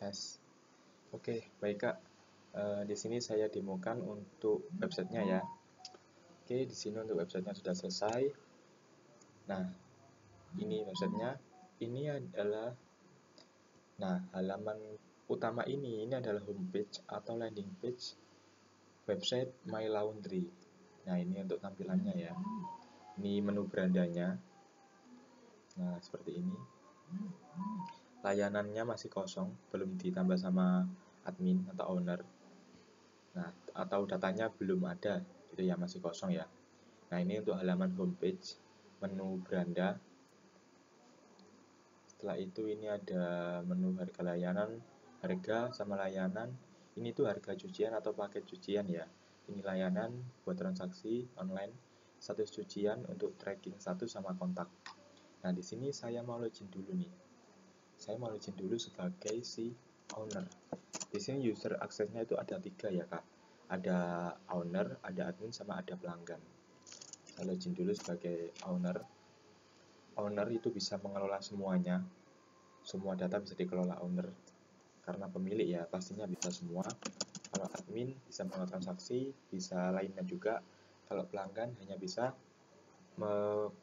Tes. Oke, baik Kak. Di sini saya demokan untuk websitenya ya. Oke, di sini untuk websitenya sudah selesai. Nah, ini websitenya. Ini adalah, halaman utama ini adalah homepage atau landing page website My Laundry. Nah, ini untuk tampilannya ya. Ini menu berandanya. Nah, seperti ini. Layanannya masih kosong, belum ditambah sama admin atau owner. Nah, atau datanya belum ada, gitu ya, masih kosong ya. Nah, ini untuk halaman homepage, menu beranda. Setelah itu ini ada menu harga layanan, harga sama layanan. Ini tuh harga cucian atau paket cucian ya. Ini layanan buat transaksi online, status cucian untuk tracking status sama kontak. Nah, di sini saya mau login dulu nih. Saya mau login dulu sebagai si owner. Di sini user aksesnya itu ada 3 ya Kak. Ada owner, ada admin, sama ada pelanggan. Saya login dulu sebagai owner. Owner itu bisa mengelola semuanya. Semua data bisa dikelola owner. Karena pemilik ya, pastinya bisa semua. Kalau admin bisa mengelola transaksi, bisa lainnya juga. Kalau pelanggan hanya bisa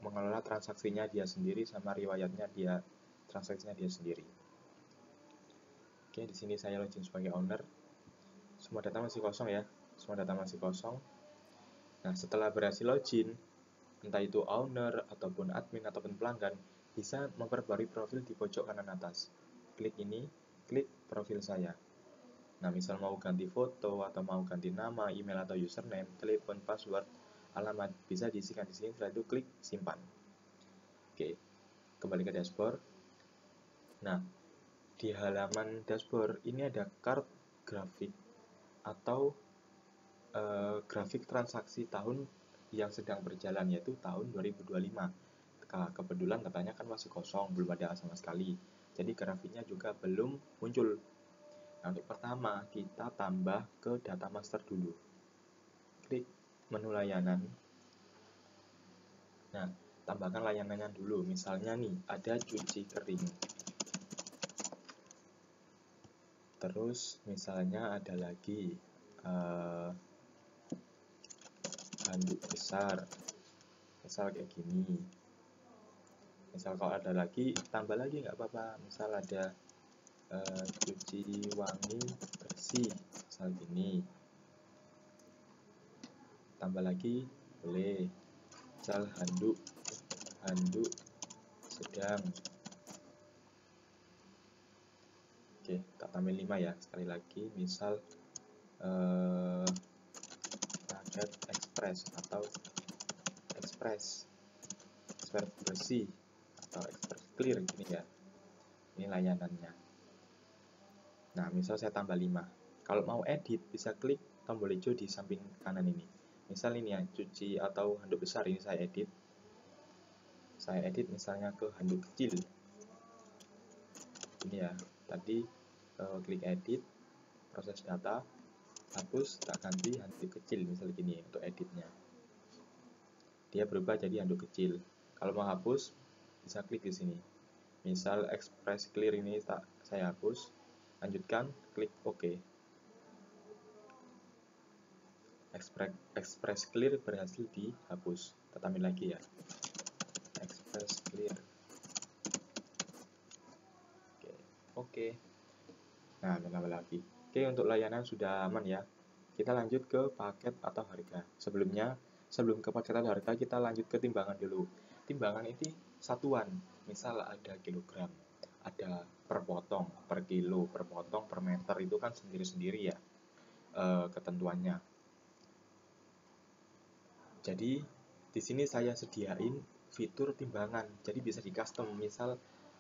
mengelola transaksinya dia sendiri sama riwayatnya dia, transaksinya dia sendiri. Oke, di sini saya login sebagai owner. Semua data masih kosong ya. Semua data masih kosong. Nah, setelah berhasil login, entah itu owner ataupun admin ataupun pelanggan, bisa memperbarui profil di pojok kanan atas. Klik ini, klik profil saya. Nah, misal mau ganti foto atau mau ganti nama, email atau username, telepon, password, alamat, bisa diisikan di sini. Setelah itu klik simpan. Oke, kembali ke dashboard. Nah, di halaman dashboard ini ada card grafik atau grafik transaksi tahun yang sedang berjalan, yaitu tahun 2025. Kebetulan katanya kan masih kosong, belum ada sama sekali. Jadi grafiknya juga belum muncul. Nah, untuk pertama kita tambah ke data master dulu. Klik menu layanan. Nah, tambahkan layanannya dulu. Misalnya nih, ada cuci kering. Terus misalnya ada lagi handuk besar. Misal kayak gini. Misal kalau ada lagi, tambah lagi nggak apa-apa. Misal ada cuci wangi bersih, misal gini. Tambah lagi boleh. Misal handuk sedang. Oke, tak tambah 5 ya. Sekali lagi, misal paket express atau express bersih atau express clear gini ya. Ini layanannya. Nah, misal saya tambah 5. Kalau mau edit, bisa klik tombol hijau di samping kanan ini. Misal ini ya, cuci atau handuk besar, ini saya edit. Saya edit misalnya ke handuk kecil. Ini ya, tadi klik edit, proses data, hapus, tak ganti handuk kecil, misalnya gini untuk editnya. Dia berubah jadi handuk kecil. Kalau mau hapus, bisa klik di sini. Misal express clear ini saya hapus. Lanjutkan, klik OK. Express clear berhasil dihapus. Kita tampil lagi ya. Express clear. Oke. Nah, tambah lagi. Oke, untuk layanan sudah aman ya. Kita lanjut ke paket atau harga. Sebelum ke paket atau harga, kita lanjut ke timbangan dulu. Timbangan ini satuan. Misal ada kilogram, ada per potong, per kilo, per potong, per meter, itu kan sendiri-sendiri ya ketentuannya. Jadi di sini saya sediain fitur timbangan, jadi bisa di custom. Misal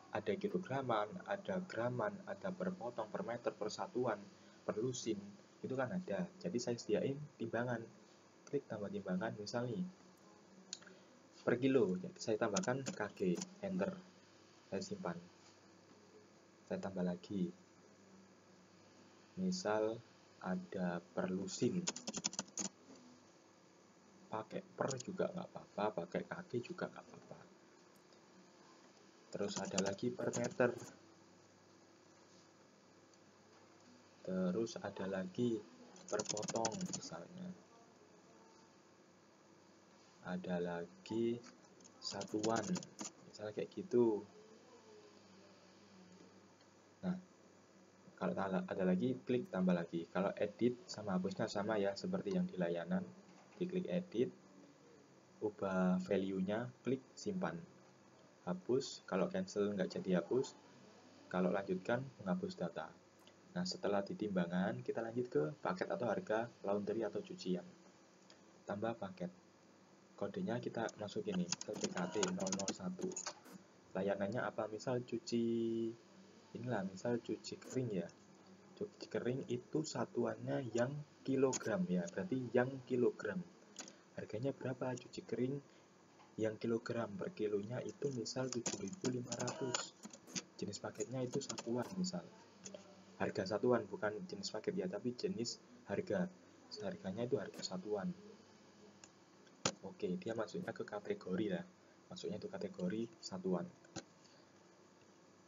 ada kilograman, ada graman, ada per potong, per meter, per satuan, per lusin, itu kan ada. Jadi saya sediain timbangan. Klik tambah timbangan, misal nih per kilo, jadi saya tambahkan kg, enter, saya simpan. Saya tambah lagi, misal ada per lusin, pakai per juga nggak apa-apa, pakai kg juga nggak apa-apa. Terus ada lagi per meter. Terus ada lagi per potong misalnya. Ada lagi satuan, misalnya kayak gitu. Nah, kalau ada lagi, klik tambah lagi. Kalau edit sama hapusnya sama ya, seperti yang di layanan. Diklik edit, ubah value-nya, klik simpan. Hapus, kalau cancel nggak jadi hapus. Kalau lanjutkan, menghapus data. Nah, setelah ditimbangan, kita lanjut ke paket atau harga laundry atau cucian. Tambah paket. Kodenya kita masukin nih, PKT 001. Layanannya apa? Misal misal cuci kering ya. Cuci kering itu satuannya yang kilogram ya, berarti yang kilogram. Harganya berapa cuci kering yang kilogram? Per kilonya itu misal 7.500. Jenis paketnya itu satuan misal. Harga satuan, bukan jenis paket ya, tapi jenis harga. Harganya itu harga satuan. Oke, dia masuknya ke kategori ya. Masuknya itu kategori satuan.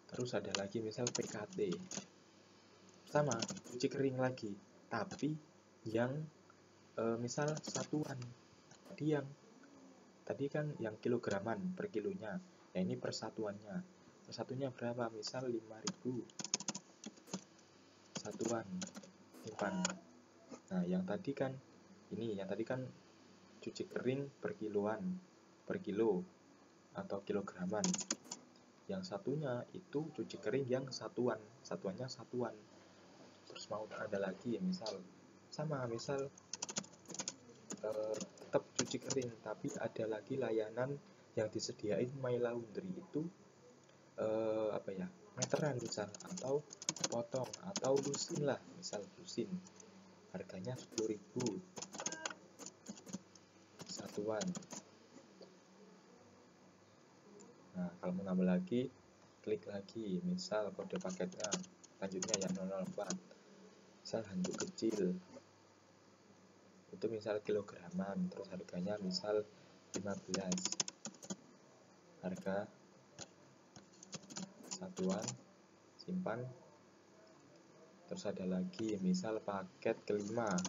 Terus ada lagi misal PKT. Sama, cuci kering lagi. Tapi yang misal satuan. Tadi kan yang kilograman per kilonya. Nah, ini persatuannya. Persatuannya berapa? Misal 5.000. Satuan. Simpan. Nah, yang tadi kan cuci kering per kiloan. Per kilo atau kilograman. Yang satunya itu cuci kering yang satuan, satuannya satuan. Terus mau ada lagi misal tetap cuci kering, tapi ada lagi layanan yang disediain My Laundry itu meteran misal, atau potong, atau lusin lah, misal lusin. Harganya 10.000 satuan. Nah, kalau mau nambah lagi, klik lagi, misal kode paketnya, lanjutnya ya 004. Misal handuk kecil, itu misal kilograman, terus harganya misal 15. Harga satuan, simpan. Terus ada lagi, misal paket kelima,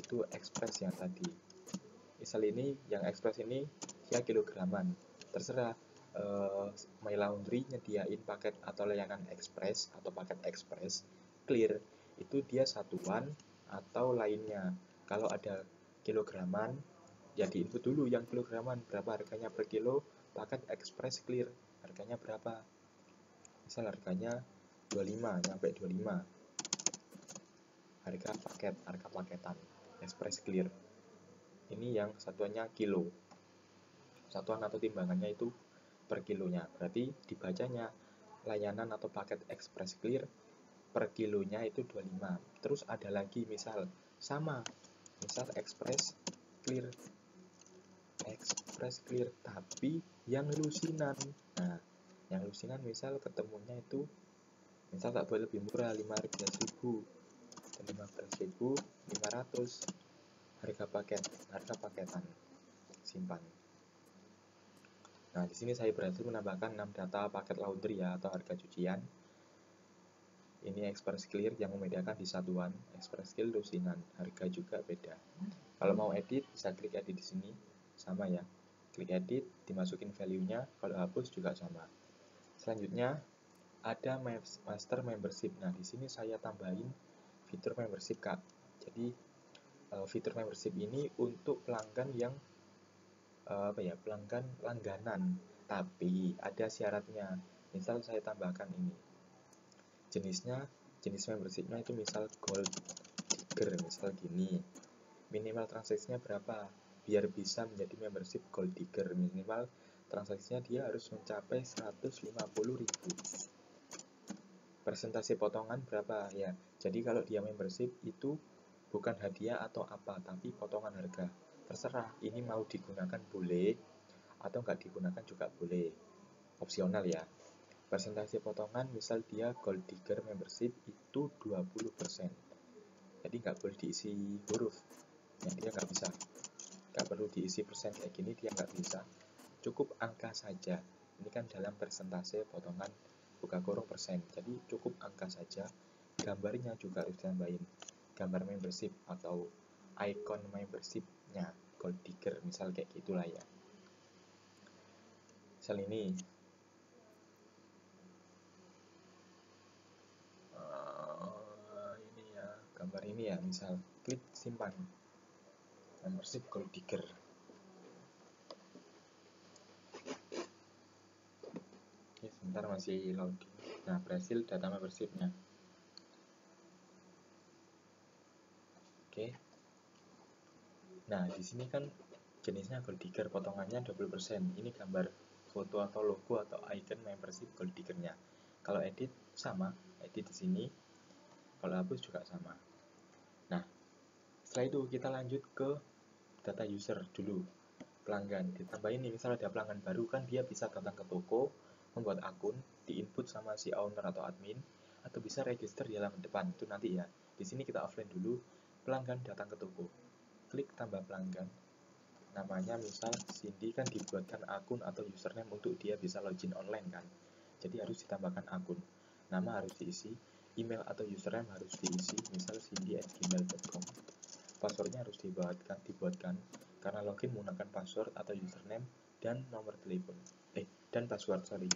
itu express yang tadi. Misal ini, yang express ini dia kilograman. Terserah, My Laundry nyediain paket atau layanan express atau paket express clear itu dia satuan atau lainnya. Kalau ada kilograman ya diinput dulu yang kilograman, berapa harganya per kilo. Paket express clear harganya berapa, misal harganya 25 sampai 25. Harga paketan express clear. Ini yang satuannya kilo. Satuan atau timbangannya itu per kilonya. Berarti dibacanya layanan atau paket express clear per kilonya itu 25. Terus ada lagi misal express clear tapi yang lusinan. Nah, yang lusinan misal ketemunya itu misal tak boleh lebih murah, 15.000 dan 15.500. Harga paketan simpan. Nah, di sini saya berhasil menambahkan 6 data paket laundry ya, atau harga cucian. Ini express clear yang membedakan di satuan, express clear lusinan, harga juga beda. Kalau mau edit bisa klik edit di sini, sama ya. Klik edit, dimasukin value-nya, kalau hapus juga sama. Selanjutnya ada master membership. Nah, di sini saya tambahin fitur membership, Kak. Jadi fitur membership ini untuk pelanggan yang pelanggan langganan, tapi ada syaratnya. Misal saya tambahkan ini. Jenis membershipnya itu misal gold digger, misal gini. Minimal transaksinya berapa? Biar bisa menjadi membership gold digger, minimal transaksinya dia harus mencapai 150.000. Persentase potongan berapa ya? Jadi kalau dia membership itu bukan hadiah atau apa, tapi potongan harga. Terserah, ini mau digunakan boleh atau nggak digunakan juga boleh, opsional ya. Persentase potongan misal dia gold digger membership itu 20%. Jadi nggak boleh diisi huruf ya, dia nggak perlu diisi persen kayak gini, dia nggak bisa. Cukup angka saja. Ini kan dalam persentase potongan buka kurung persen, jadi cukup angka saja gambarnya juga harus ditambahin gambar membership atau icon membershipnya Gold Digger, misal kayak gitulah ya. Misal ini ini ya, gambar ini ya, misal klik simpan membership Gold Digger. Oke, sebentar masih loading. Nah, berhasil data membershipnya. Oke. Nah, di sini kan jenisnya Gold Digger, potongannya 20%. Ini gambar foto atau logo atau icon membership Gold Digger-nya. Kalau edit sama, edit di sini. Kalau hapus juga sama. Nah, setelah itu kita lanjut ke data user dulu. Pelanggan ditambahin nih, misal ada pelanggan baru kan dia bisa datang ke toko, membuat akun, diinput sama si owner atau admin, atau bisa register di halaman depan. Itu nanti ya. Di sini kita offline dulu. Pelanggan datang ke toko. Klik tambah pelanggan. Namanya misal Cindy, kan dibuatkan akun atau username untuk dia bisa login online kan. Jadi harus ditambahkan akun. Nama harus diisi, email atau username harus diisi, misal cindy@gmail.com. Passwordnya harus dibuatkan karena login menggunakan password atau username dan nomor telepon. Dan password, sorry.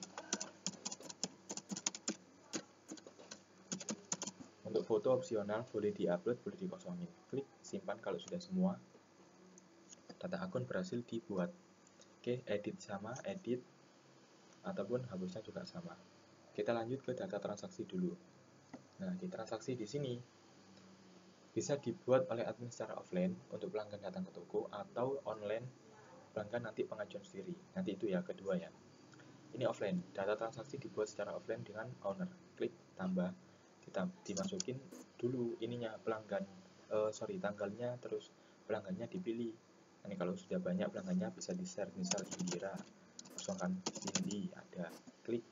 Untuk foto opsional, boleh diupload, boleh dikosongin. Klik simpan kalau sudah semua. Data akun berhasil dibuat. Oke, edit sama, edit ataupun hapusnya juga sama. Kita lanjut ke data transaksi dulu. Nah, di transaksi di sini bisa dibuat oleh admin secara offline untuk pelanggan datang ke toko, atau online pelanggan nanti pengajuan sendiri. Nanti itu ya, kedua ya. Ini offline, data transaksi dibuat secara offline dengan owner. Klik tambah, kita dimasukin dulu ininya pelanggan, tanggalnya, terus pelanggannya dipilih. Ini kalau sudah banyak pelanggannya bisa di-share, misal Indira, kosongkan Cindy, ada. Klik,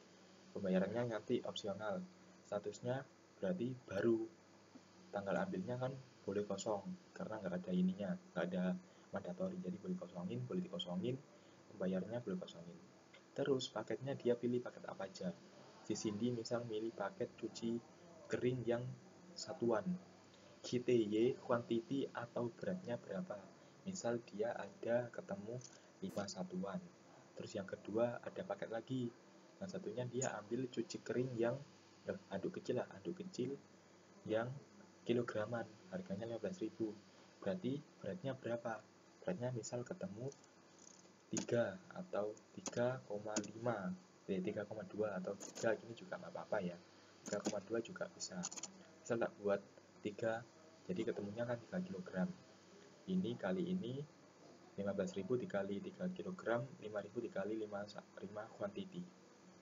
pembayarannya nanti opsional, statusnya berarti baru, tanggal ambilnya kan boleh kosong karena nggak ada ininya, nggak ada mandatori, jadi boleh kosongin, boleh dikosongin, pembayarnya boleh kosongin. Terus paketnya dia pilih paket apa aja. Si Cindy misal milih paket cuci kering yang satuan, GTY, quantity atau beratnya berapa. Misal dia ada ketemu 5 satuan. Terus yang kedua ada paket lagi, yang satunya dia ambil cuci kering yang handuk kecil yang kilograman, harganya 15.000. Berarti beratnya berapa? Beratnya misal ketemu 3 atau 3,5, 3,2 atau 3, gini juga nggak apa-apa ya. 3,2 juga bisa. Misal tak buat 3, jadi ketemunya kan 3 kg. Ini kali ini 15.000 dikali 3 kg, 5.000 dikali 5 quantity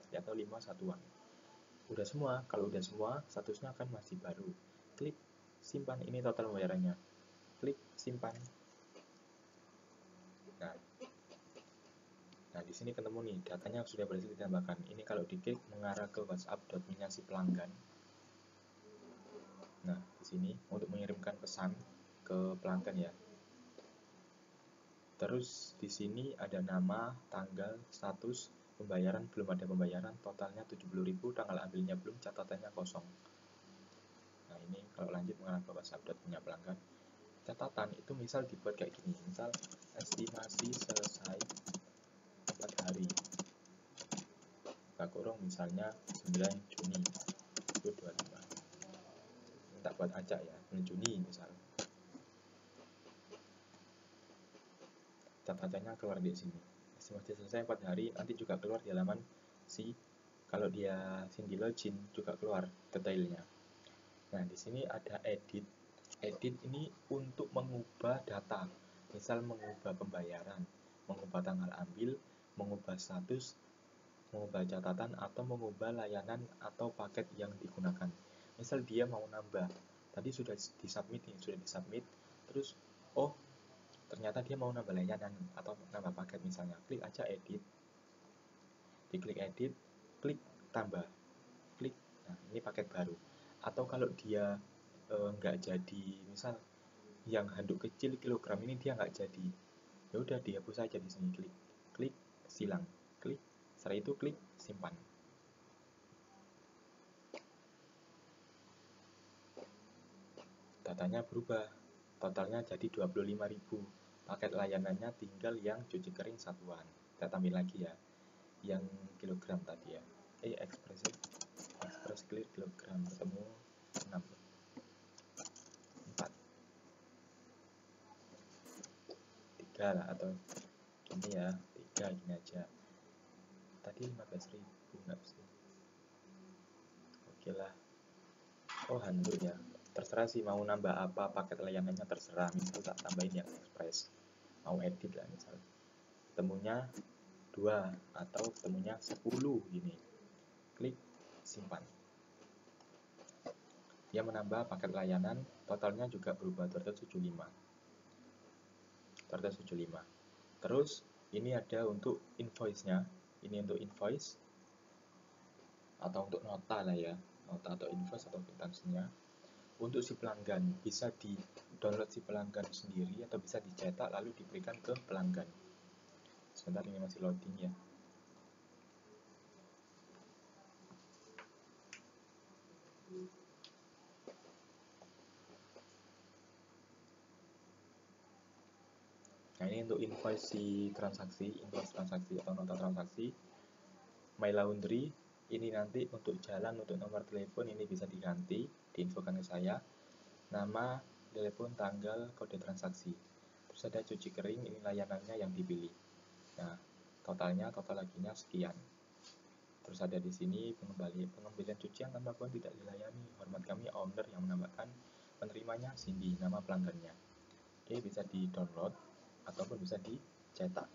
atau 5 satuan. Udah semua. Kalau udah semua, statusnya akan masih baru. Klik simpan, ini total pembayarannya. Klik simpan. Nah, di sini ketemu nih, datanya sudah berhasil ditambahkan. Ini kalau diklik mengarah ke WhatsApp.me-nya si pelanggan. Nah, di sini untuk mengirimkan pesan ke pelanggan ya. Terus di sini ada nama, tanggal, status, pembayaran belum ada pembayaran, totalnya 70.000, tanggal ambilnya belum, catatannya kosong. Nah, ini kalau lanjut mengarah ke WhatsApp.me-nya pelanggan. Catatan itu misal dibuat kayak gini, misal estimasi selesai 4 hari, kurung misalnya 9 Juni 2025. Tak buat acak ya, 9 Juni misal. Catatannya keluar di sini. Estimasi selesai 4 hari, nanti juga keluar di halaman kalau dia Cindy login juga keluar detailnya. Nah, di sini ada edit. Edit ini untuk mengubah data, misal mengubah pembayaran, mengubah tanggal ambil, mengubah status, mengubah catatan, atau mengubah layanan atau paket yang digunakan. Misal dia mau nambah, tadi sudah disubmit, terus ternyata dia mau nambah layanan atau nambah paket misalnya. Klik aja edit, diklik edit, klik tambah, klik. Nah, ini paket baru. Atau kalau dia nggak jadi, misal yang handuk kecil kilogram ini dia nggak jadi, ya udah dihapus aja di sini. Klik silang, klik. Setelah itu klik simpan. datanya berubah, totalnya jadi 25.000. Paket layanannya tinggal yang cuci kering satuan. Kita tampil lagi ya, yang kilogram tadi ya. Express clear kilogram ketemu 6, 4, 3 lah, atau gini ya, 3 gini aja. Tadi 15.000 nggak sih? Oke lah. Oh, handuk ya. Terserah sih mau nambah apa, paket layanannya terserah. Misal tak tambahin yang express. Mau edit lah misal. Ketemunya 2 atau ketemunya 10 gini. Klik simpan. Dia menambah paket layanan, totalnya juga berubah 275. Terus ini ada untuk invoice-nya. Ini untuk invoice atau untuk nota lah ya, nota atau invoice atau kwitansinya. Untuk si pelanggan bisa di download si pelanggan sendiri atau bisa dicetak lalu diberikan ke pelanggan. Sebentar, ini masih loading ya. Nah, ini untuk invoice si transaksi, invoice transaksi atau nota transaksi. My Laundry ini nanti untuk jalan, untuk nomor telepon ini bisa diganti, diinfokan ke saya. Nama, telepon, tanggal, kode transaksi. Terus ada cuci kering, ini layanannya yang dipilih. Nah, total laginya sekian. Terus ada di sini pengambilan cucian tanpa pun tidak dilayani. Hormat kami owner yang menambahkan penerimanya Cindy, nama pelanggannya. Oke, bisa di-download ataupun bisa dicetak.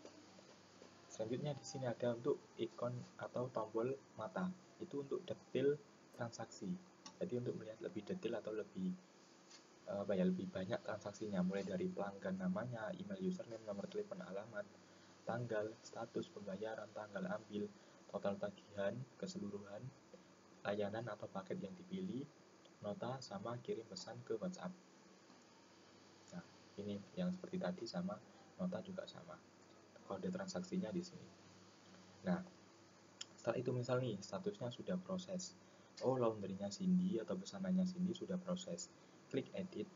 Selanjutnya di sini ada untuk ikon atau tombol mata. Itu untuk detail transaksi. Jadi untuk melihat lebih detail atau lebih lebih banyak transaksinya, mulai dari pelanggan namanya, email, username, nomor telepon, alamat, tanggal, status pembayaran, tanggal ambil, total tagihan, keseluruhan, layanan atau paket yang dipilih, nota, sama kirim pesan ke WhatsApp. Nah, ini yang seperti tadi sama nota juga sama. Kode transaksinya di sini. Nah, setelah itu misal nih statusnya sudah proses. Oh, laundrynya Cindy atau pesanannya Cindy sudah proses. Klik edit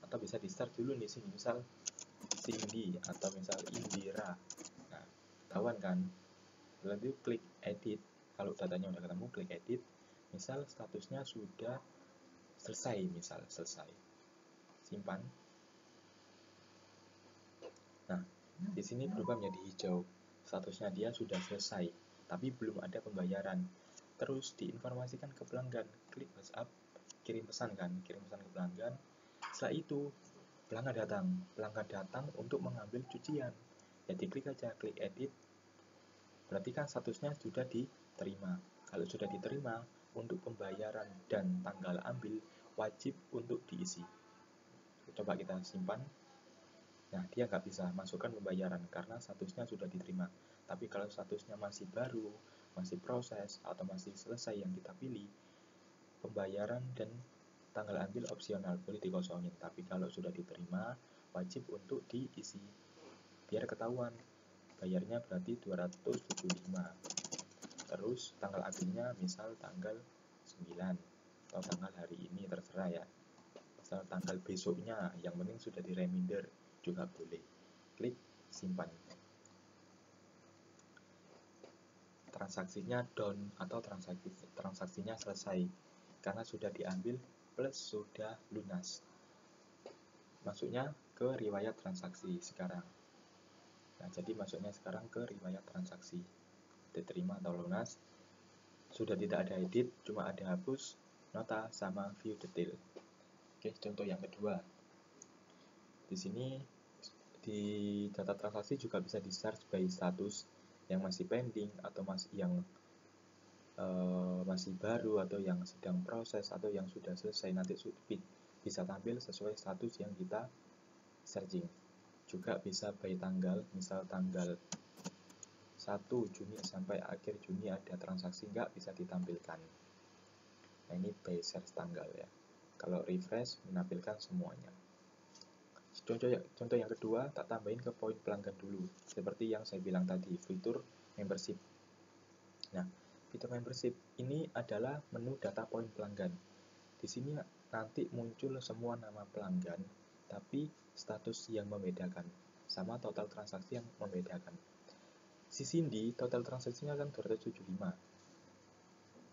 atau bisa di start dulu di sini, misal Cindy atau misal Indira. Nah, ketahuan kan? Lalu klik edit. Kalau datanya udah ketemu, klik edit. Misal statusnya sudah selesai, misal selesai. Simpan. Nah, di sini berubah menjadi hijau. Statusnya dia sudah selesai, tapi belum ada pembayaran. Terus diinformasikan ke pelanggan. Klik WhatsApp, kirim pesan kan, kirim pesan ke pelanggan. Setelah itu pelanggan datang untuk mengambil cucian. Jadi klik aja, klik edit. Berarti kan statusnya sudah diterima. Kalau sudah diterima, untuk pembayaran dan tanggal ambil wajib untuk diisi. Coba kita simpan. Nah, dia nggak bisa masukkan pembayaran karena statusnya sudah diterima. Tapi kalau statusnya masih baru, masih proses, atau masih selesai yang kita pilih, pembayaran dan tanggal ambil opsional, boleh dikosongin. Tapi kalau sudah diterima, wajib untuk diisi. Biar ketahuan, bayarnya berarti 275. Terus tanggal ambilnya misal tanggal 9 atau tanggal hari ini, terserah ya. Misal tanggal besoknya, yang penting sudah di reminder juga boleh. Klik simpan. Transaksinya done atau transaksinya selesai karena sudah diambil plus sudah lunas. Masuknya ke riwayat transaksi sekarang. Nah, jadi masuknya sekarang ke riwayat transaksi. Diterima atau lunas. Sudah tidak ada edit, cuma ada hapus, nota, sama view detail. Oke, contoh yang kedua. Di sini di data transaksi juga bisa di search by status yang masih pending atau yang masih baru atau yang sedang proses atau yang sudah selesai, nanti bisa tampil sesuai status yang kita searching. Juga bisa by tanggal, misal tanggal 1 Juni sampai akhir Juni ada transaksi nggak, bisa ditampilkan. Nah, ini by search tanggal ya. Kalau refresh menampilkan semuanya. Contoh yang kedua, tak tambahin ke poin pelanggan dulu. Seperti yang saya bilang tadi, fitur membership. Nah, fitur membership ini adalah menu data poin pelanggan. Di sini nanti muncul semua nama pelanggan, tapi status yang membedakan, sama total transaksi yang membedakan. Si Cindy total transaksinya kan 275.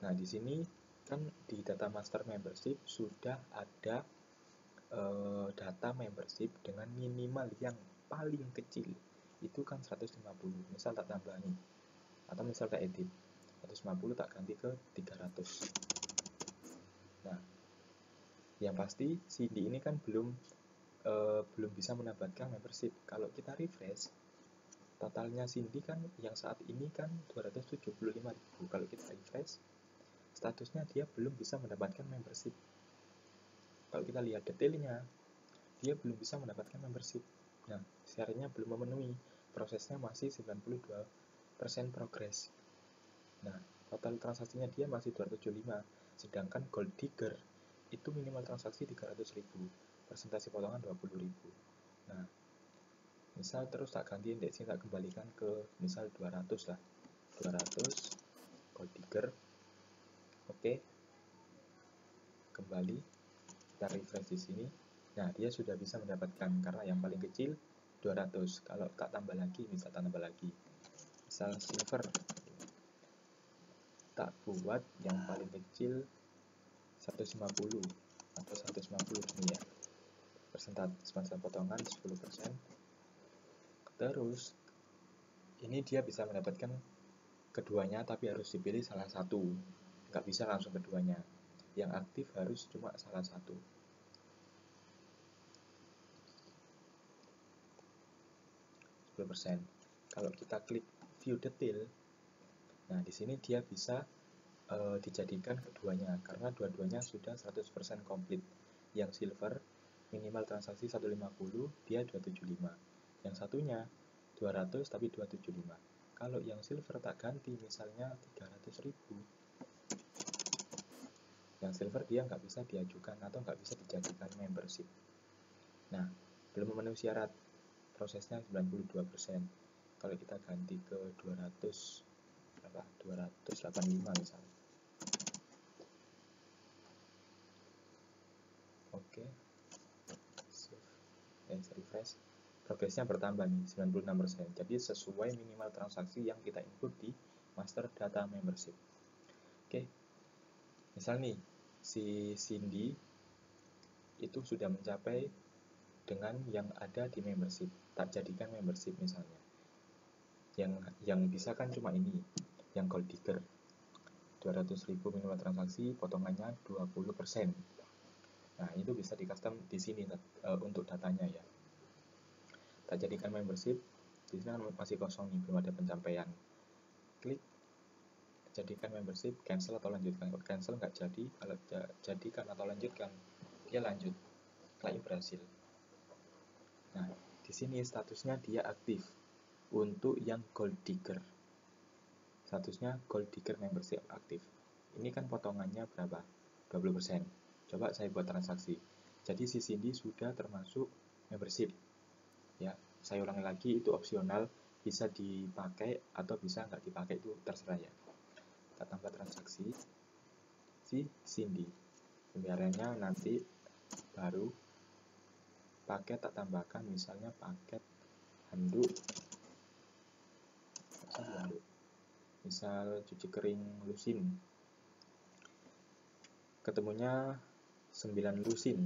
Nah, di sini kan di data master membership sudah ada data membership dengan minimal yang paling kecil itu kan 150. Misal tak tambah nih, atau misal tak edit 150 tak ganti ke 300. Nah, yang pasti Cindy ini kan belum bisa mendapatkan membership. Kalau kita refresh, totalnya Cindy kan yang saat ini kan 275.000. Kalau kita refresh, statusnya dia belum bisa mendapatkan membership. Kalau kita lihat detailnya, dia belum bisa mendapatkan membership. Nah, syaratnya belum memenuhi, prosesnya masih 92% progres. Nah, total transaksinya dia masih 275, sedangkan Gold Digger itu minimal transaksi 300.000, persentase potongan 20.000. Nah, misal terus tak ganti indeksnya, tak kembalikan ke misal 200 lah, 200 Gold Digger. Oke, kembali kita refresh di sini. Nah, dia sudah bisa mendapatkan karena yang paling kecil 200. Kalau tak tambah lagi, misal tambah lagi, misal silver, tak buat yang paling kecil 150 atau 150 ini ya, persentase potongan 10%. Terus ini dia bisa mendapatkan keduanya, tapi harus dipilih salah satu, nggak bisa langsung keduanya. Yang aktif harus cuma salah satu. Kalau kita klik view detail, nah di sini dia bisa dijadikan keduanya karena dua-duanya sudah 100% komplit. Yang silver minimal transaksi 150, dia 275. Yang satunya 200 tapi 275. Kalau yang silver tak ganti misalnya 300.000, yang silver dia nggak bisa diajukan atau nggak bisa dijadikan membership. Nah, belum memenuhi syarat, prosesnya 92%. Kalau kita ganti ke 200 berapa? 285 misalnya. Oke. Refresh. Progresnya bertambah nih, 96%. Jadi sesuai minimal transaksi yang kita input di master data membership. Oke. Misal nih, si Cindy itu sudah mencapai dengan yang ada di membership, tak jadikan membership misalnya. Yang bisa kan cuma ini, yang Gold Digger 200.000 minimal transaksi, potongannya 20%. Nah, itu bisa di custom di sini untuk datanya ya. Tak jadikan membership, di sini masih kosong nih, belum ada pencapaian. Klik jadikan membership, cancel atau lanjutkan. Kalau cancel nggak jadi, kalau jadikan atau lanjutkan, dia lanjut. Klik berhasil. Nah, di sini statusnya dia aktif untuk yang Gold Digger. Statusnya Gold Digger membership aktif. Ini kan potongannya berapa? 20%. Coba saya buat transaksi. Jadi si Cindy sudah termasuk membership. Ya, saya ulangi lagi, itu opsional, bisa dipakai atau bisa nggak dipakai, itu terserah ya. Kita tambah transaksi si Cindy. Pembayarannya nanti baru paket tak tambahkan, misalnya paket handuk, misal cuci kering lusin, ketemunya 9 lusin.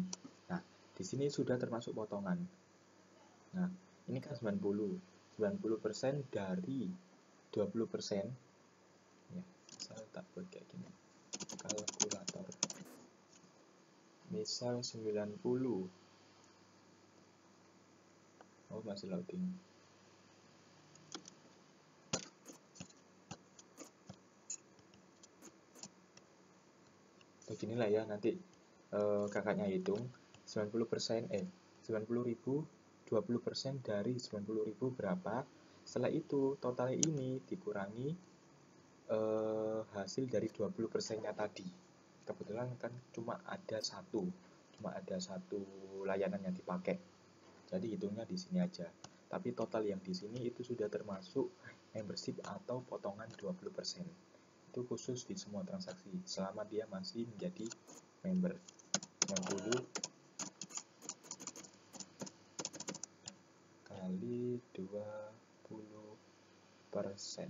Nah, di sini sudah termasuk potongan. Nah, ini kan 90% dari 20%. Ya, misal tak buat kayak gini, kalkulator. Misal 90. Oh, masih loading. Beginilah ya, nanti kakaknya hitung 90%, 90.000, 20% dari 90.000 berapa. Setelah itu total ini dikurangi hasil dari 20%-nya tadi. Kebetulan kan cuma ada satu layanan yang dipakai, jadi hitungnya di sini aja. Tapi total yang di sini itu sudah termasuk membership atau potongan 20%. Itu khusus di semua transaksi selama dia masih menjadi member 60 kali 20%.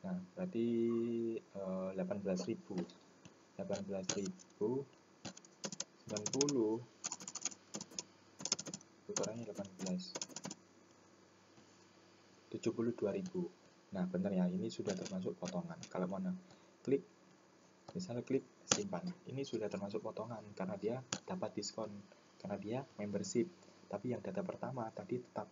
Nah, berarti 18.000. 90 ukurannya 18, 72.000. Nah, benar ya, ini sudah termasuk potongan. Kalau mau klik, misalnya klik simpan, ini sudah termasuk potongan karena dia dapat diskon, karena dia membership. Tapi yang data pertama tadi tetap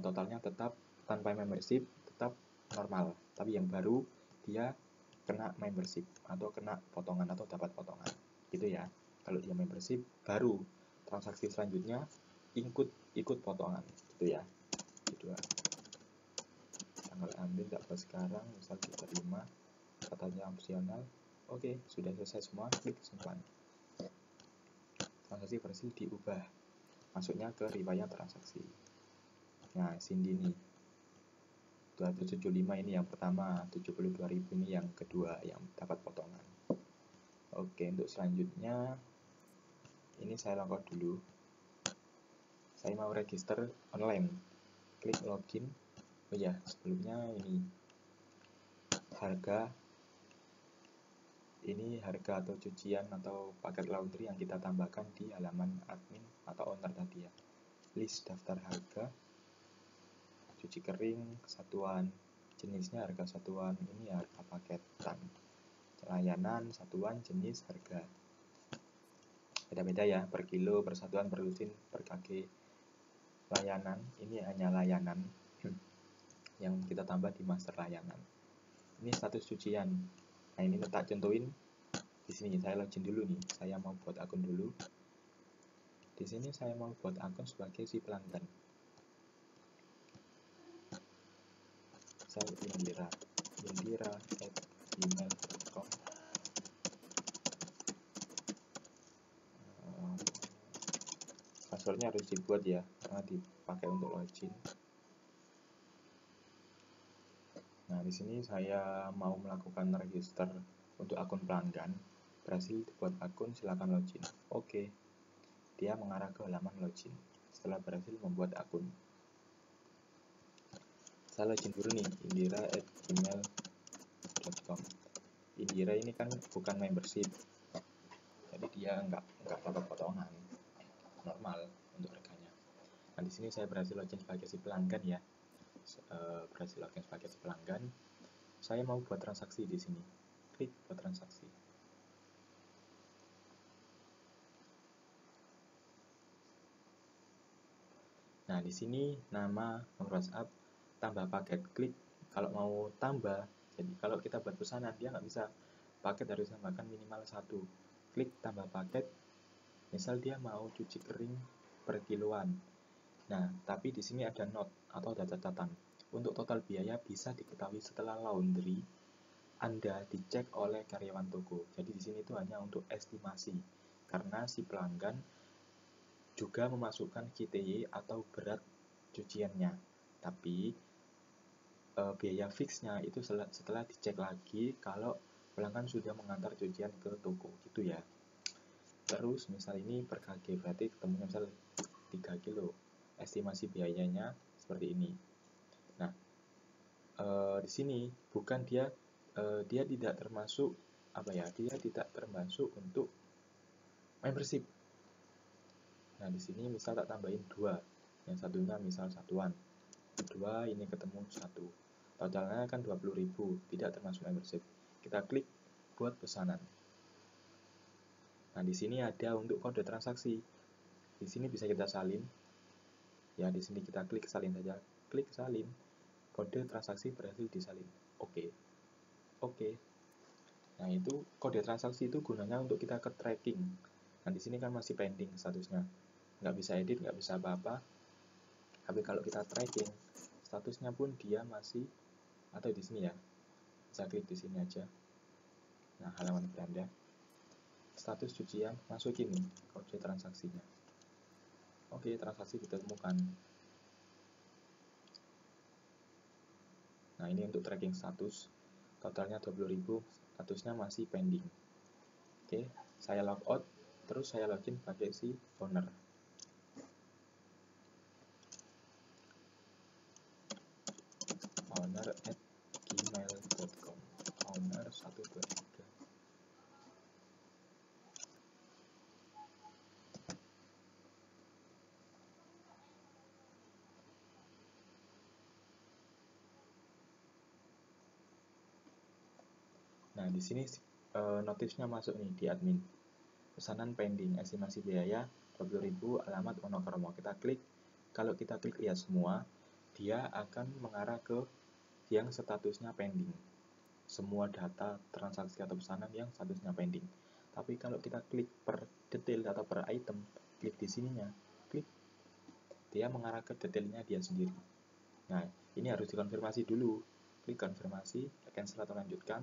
totalnya tetap tanpa membership, tetap normal. Tapi yang baru dia kena membership atau kena potongan atau dapat potongan, gitu ya. Kalau dia membership, baru transaksi selanjutnya ikut potongan, gitu ya. Gitu ya. Tanggal ambil dapat sekarang, misal kita 5, katanya opsional. Oke, sudah selesai semua, klik simpan. Transaksi berhasil diubah, masuknya ke riwayat transaksi. Nah, sini nih 275 ini yang pertama, 72.000 ini yang kedua yang dapat potongan. Oke, untuk selanjutnya ini saya login dulu. Saya mau register online. Klik login. Oh ya, sebelumnya ini harga atau cucian atau paket laundry yang kita tambahkan di halaman admin atau owner tadi ya. List daftar harga, cuci kering, satuan, jenisnya harga satuan, ini harga paketan, layanan, satuan, jenis, harga. Beda-beda ya, per kilo, per satuan, per lusin, per kg. Layanan, ini hanya layanan yang kita tambah di master layanan. Ini status cucian. Nah, ini tak contohin di sini. Saya login dulu nih. Saya mau buat akun dulu. Di sini saya mau buat akun sebagai si pelanggan. Saya indira@gmail.com. Passwordnya harus dibuat ya, karena dipakai untuk login. Nah, di sini saya mau melakukan register untuk akun pelanggan. Berhasil dibuat akun, silakan login. Oke. Dia mengarah ke halaman login. Setelah berhasil membuat akun, saya login dulu nih, indira@gmail.com. Indira ini kan bukan membership, jadi dia nggak dapat potongan, normal untuk harganya. Nah, di sini saya berhasil login sebagai si pelanggan ya. Berhasil login sebagai si pelanggan. Saya mau buat transaksi di sini. Klik buat transaksi. Nah, di sini nama, nomor WhatsApp, tambah paket. Klik kalau mau tambah. Jadi kalau kita buat pesanan, dia nggak bisa paket, harus tambahkan minimal 1. Klik tambah paket. Misal dia mau cuci kering per kiloan. Nah, tapi di sini ada note atau ada catatan. Untuk total biaya bisa diketahui setelah laundry Anda dicek oleh karyawan toko. Jadi di sini itu hanya untuk estimasi, karena si pelanggan juga memasukkan KTY atau berat cuciannya. Tapi biaya fixnya itu setelah dicek lagi kalau pelanggan sudah mengantar cucian ke toko, gitu ya. Terus misal ini per kg, berarti ketemunya misal 3 kilo. Estimasi biayanya seperti ini. Nah, di sini bukan dia tidak termasuk dia tidak termasuk untuk membership. Nah, di sini misal tak tambahin 2, yang satunya misal satuan, 2 ini ketemu 1, totalnya kan 20.000, tidak termasuk membership. Kita klik buat pesanan. Nah, di sini ada untuk kode transaksi. Di sini bisa kita salin. Ya, di sini kita klik salin saja. Klik salin. Kode transaksi berhasil disalin. Oke. Nah, itu kode transaksi itu gunanya untuk kita ke tracking. Nah, di sini kan masih pending statusnya. Nggak bisa edit, nggak bisa apa-apa. Tapi kalau kita tracking, statusnya pun dia masih, atau di sini ya. Bisa klik di sini aja. Nah, halaman beranda. Status cucian, masukin nih kode transaksinya. Oke, transaksi ditemukan. Nah, ini untuk tracking status. Totalnya 20.000, statusnya masih pending. Oke, saya logout, terus saya login pakai si owner. owner@gmail.com, owner 123. Nah, di sini notifnya masuk nih di admin. Pesanan pending, estimasi biaya 20.000, alamat Wonokromo. Kita klik, kalau kita klik lihat semua, dia akan mengarah ke yang statusnya pending. Semua data transaksi atau pesanan yang statusnya pending. Tapi kalau kita klik per detail atau per item, klik di sininya, klik, dia mengarah ke detailnya dia sendiri. Nah, ini harus dikonfirmasi dulu. Klik konfirmasi, cancel atau lanjutkan.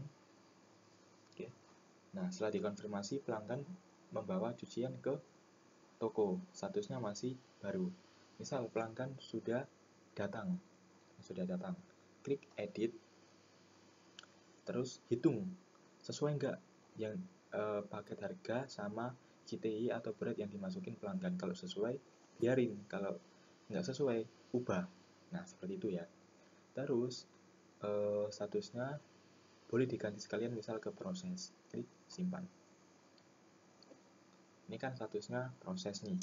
Oke. Nah, setelah dikonfirmasi, pelanggan membawa cucian ke toko, statusnya masih baru. Misal pelanggan sudah datang, klik edit, terus hitung sesuai nggak yang paket harga sama GTI atau berat yang dimasukin pelanggan. Kalau sesuai, biarin. Kalau nggak sesuai, ubah. Nah, seperti itu ya. Terus statusnya boleh diganti sekalian, misal ke proses. Klik simpan. Ini kan statusnya proses nih.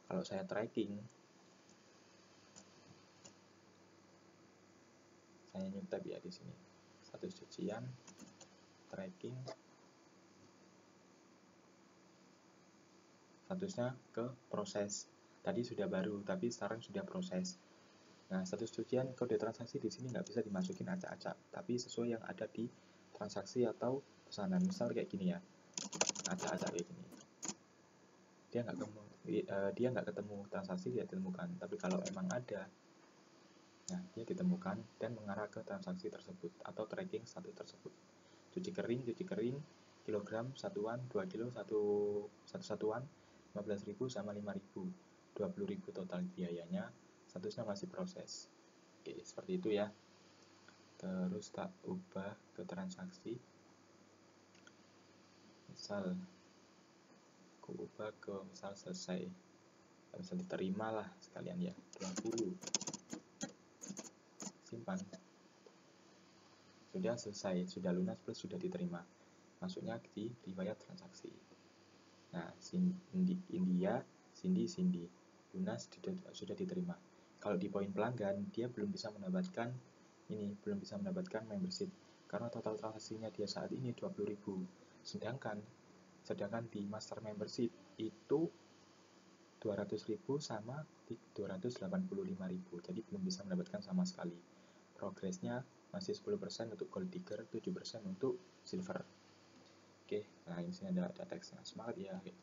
Kalau saya tracking, saya new tab ya di sini. Status cucian, tracking, statusnya ke proses. Tadi sudah baru, tapi sekarang sudah proses. Nah, status cucian kode transaksi di sini nggak bisa dimasukin acak-acak, tapi sesuai yang ada di transaksi atau pesanan. Misal kayak gini ya, acak-acak kayak gini. Dia nggak ketemu transaksi, dia ditemukan. Tapi kalau emang ada, nah dia ditemukan dan mengarah ke transaksi tersebut atau tracking status tersebut. Cuci kering, kilogram satuan, 2 kilo satu satuan, 15.000 sama 5.000, 20.000 total biayanya, statusnya masih proses. Oke, seperti itu ya. Terus tak ubah ke transaksi, misal aku ubah ke misal selesai, bisa diterima lah sekalian ya, 20, simpan. Sudah selesai, sudah lunas plus sudah diterima, masuknya di riwayat transaksi. Nah, Cindy, lunas sudah diterima. Kalau di poin pelanggan, dia belum bisa mendapatkan membership karena total transaksinya dia saat ini 20.000. Sedangkan di master membership itu 200.000 sama 285.000. Jadi belum bisa mendapatkan sama sekali. Progresnya masih 10% untuk gold digger, 7% untuk silver. Oke, nah ini sini ada teksnya. Semangat ya gitu.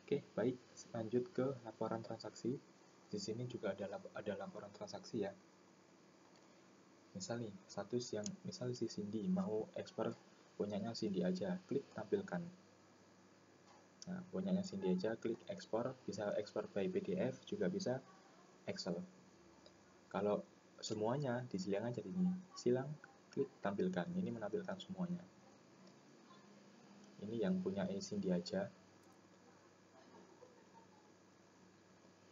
Oke, baik, lanjut ke laporan transaksi. Di sini juga ada laporan transaksi ya. Misal nih, status yang misal si Cindy mau ekspor punyanya Cindy aja, klik tampilkan. Nah, punyanya Cindy aja, klik ekspor, bisa ekspor by PDF, juga bisa Excel. Kalau semuanya disilang aja di sini. Silang, klik tampilkan. Ini menampilkan semuanya. Ini yang punya Cindy aja.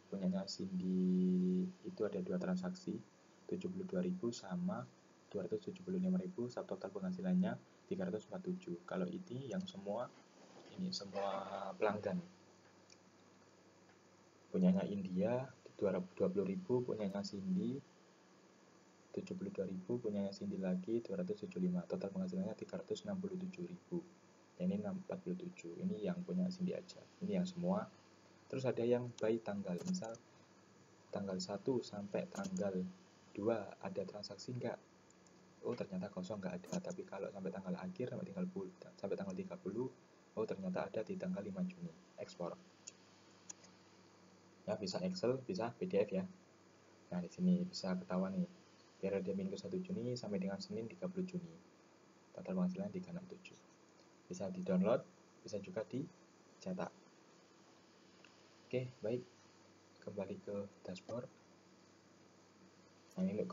Punyanya Cindy itu ada 2 transaksi, 72.000 sama 275.000, total penghasilannya 347. Kalau ini yang semua pelanggan. Punyanya India 20.000, punyanya Cindy 72.000, punyanya Cindy lagi 275. Total penghasilannya 367.000. Ini 47. Ini yang punya Cindy aja. Ini yang semua. Terus ada yang by tanggal, misal tanggal 1 sampai tanggal 2 ada transaksi enggak? Oh, ternyata kosong, enggak ada. Tapi kalau sampai tanggal akhir, sampai tanggal 30, oh ternyata ada di tanggal 5 Juni. Ekspor. Ya, bisa Excel, bisa PDF ya. Nah, di sini bisa ketahuan nih. Periode minggu 1 Juni sampai dengan Senin 30 Juni. Total penghasilan 367. Bisa di-download, bisa juga dicetak. Oke, baik. Kembali ke dashboard. Nah, ini untuk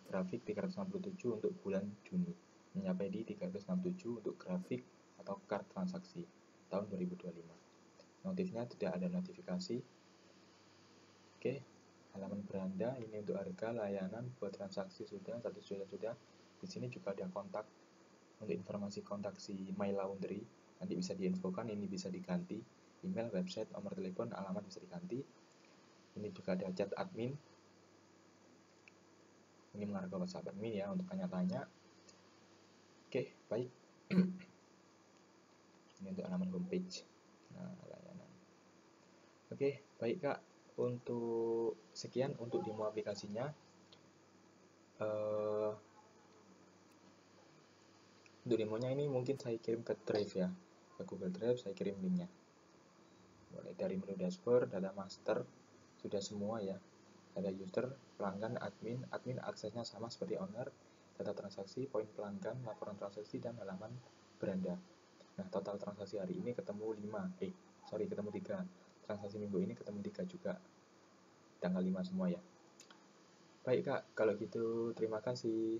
grafik 367 untuk bulan Juni. mencapai di 367 untuk grafik atau card transaksi tahun 2025. Notifnya tidak ada notifikasi. Oke, halaman beranda ini untuk harga, layanan, buat transaksi sudah, status sudah. Di sini juga ada kontak untuk informasi kontak si My Laundry. Nanti bisa diinfokan, ini bisa diganti. Email, website, nomor telepon, alamat bisa diganti. Ini juga ada chat admin. Ini mengarah ke WhatsApp admin ya untuk tanya-tanya. Oke, baik. Ini untuk halaman homepage. Nah, layanan. Oke, baik Kak. Untuk sekian untuk demo aplikasinya. Untuk demonya ini mungkin saya kirim ke Drive ya, ke Google Drive saya kirim linknya. Mulai dari menu dashboard, data master, sudah semua ya. Data user, pelanggan, admin aksesnya sama seperti owner, data transaksi, poin pelanggan, laporan transaksi, dan halaman beranda. Nah, total transaksi hari ini ketemu 3. Transaksi minggu ini ketemu 3 juga. Tanggal 5 semua ya. Baik Kak, kalau gitu terima kasih.